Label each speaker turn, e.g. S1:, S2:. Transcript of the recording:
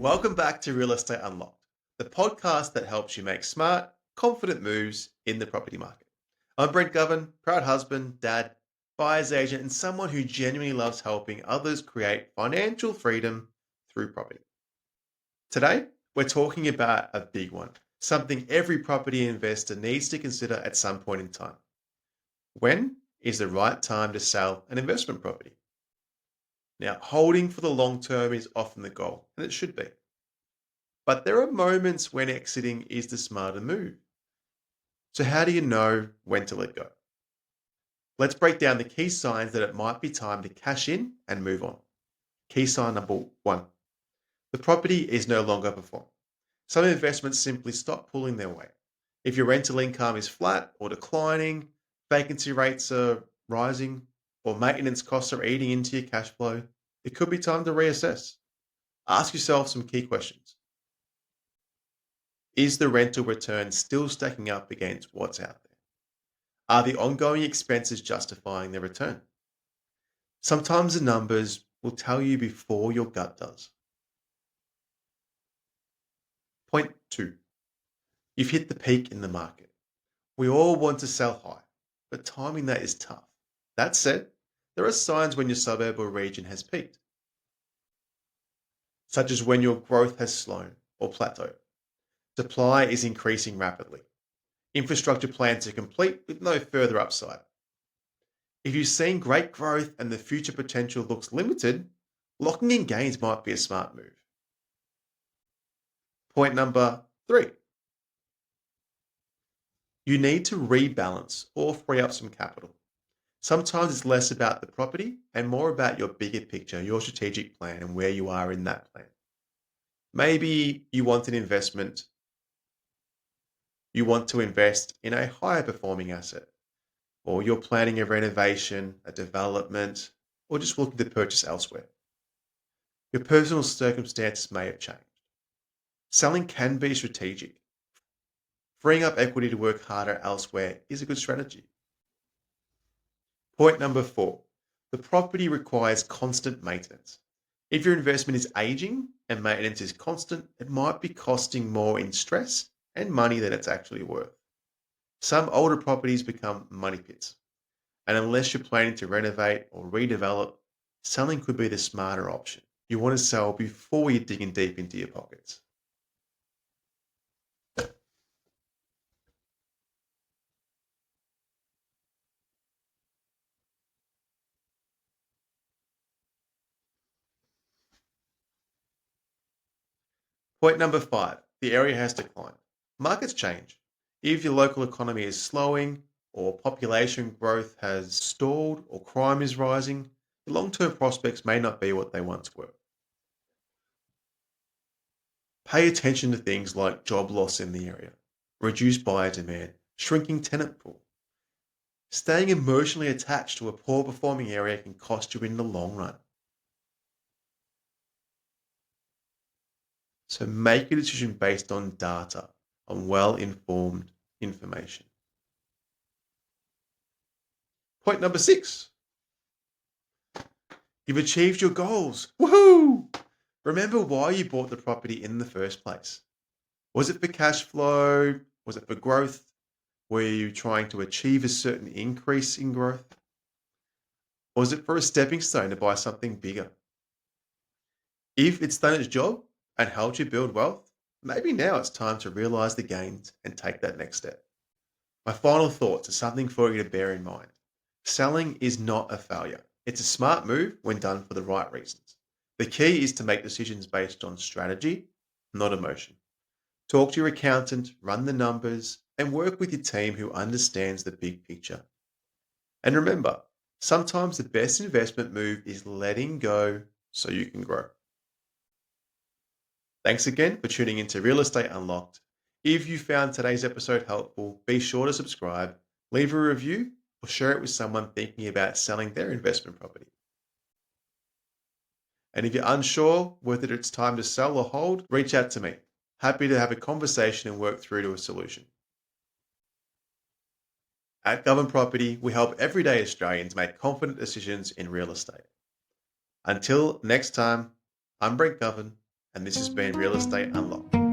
S1: Welcome back to Real Estate Unlocked, the podcast that helps you make smart, confident moves in the property market. I'm Brent Govan, proud husband, dad, buyer's agent, and someone who genuinely loves helping others create financial freedom through property. Today, we're talking about a big one, something every property investor needs to consider at some point in time. When is the right time to sell an investment property? Now, holding for the long term is often the goal, and it should be. But there are moments when exiting is the smarter move. So, how do you know when to let go? Let's break down the key signs that it might be time to cash in and move on. Key sign number one: the property is no longer performing. Some investments simply stop pulling their weight. If your rental income is flat or declining, vacancy rates are rising, or maintenance costs are eating into your cash flow, it could be time to reassess. Ask yourself some key questions. Is the rental return still stacking up against what's out there? Are the ongoing expenses justifying the return? Sometimes the numbers will tell you before your gut does. Point two: you've hit the peak in the market. We all want to sell high, but timing that is tough. That said, there are signs when your suburb or region has peaked, such as when your growth has slowed or plateaued. Supply is increasing rapidly. Infrastructure plans are complete with no further upside. If you've seen great growth and the future potential looks limited, locking in gains might be a smart move. Point number three: you need to rebalance or free up some capital. Sometimes it's less about the property and more about your bigger picture, your strategic plan, and where you are in that plan. Maybe you want an investment, you want to invest in a higher performing asset, or you're planning a renovation, a development, or just looking to purchase elsewhere. Your personal circumstances may have changed. Selling can be strategic. Freeing up equity to work harder elsewhere is a good strategy. Point number four: the property requires constant maintenance. If your investment is aging and maintenance is constant, it might be costing more in stress and money than it's actually worth. Some older properties become money pits, and unless you're planning to renovate or redevelop, selling could be the smarter option. You want to sell before you're digging deep into your pockets. Point number five: the area has declined. Markets change. If your local economy is slowing, or population growth has stalled, or crime is rising, the long term prospects may not be what they once were. Pay attention to things like job loss in the area, reduced buyer demand, shrinking tenant pool. Staying emotionally attached to a poor performing area can cost you in the long run. So make a decision based on data, on well informed information. Point number six: you've achieved your goals. Woohoo! Remember why you bought the property in the first place. Was it for cash flow? Was it for growth? Were you trying to achieve a certain increase in growth? Or was it for a stepping stone to buy something bigger? If it's done its job and helped you build wealth, maybe now it's time to realize the gains and take that next step. My final thoughts are something for you to bear in mind. Selling is not a failure. It's a smart move when done for the right reasons. The key is to make decisions based on strategy, not emotion. Talk to your accountant, run the numbers, and work with your team who understands the big picture. And remember, sometimes the best investment move is letting go so you can grow. Thanks again for tuning into Real Estate Unlocked. If you found today's episode helpful, be sure to subscribe, leave a review, or share it with someone thinking about selling their investment property. And if you're unsure whether it's time to sell or hold, reach out to me. Happy to have a conversation and work through to a solution. At Govern Property, we help everyday Australians make confident decisions in real estate. Until next time, I'm Brent Govan, And this has been Real Estate Unlocked.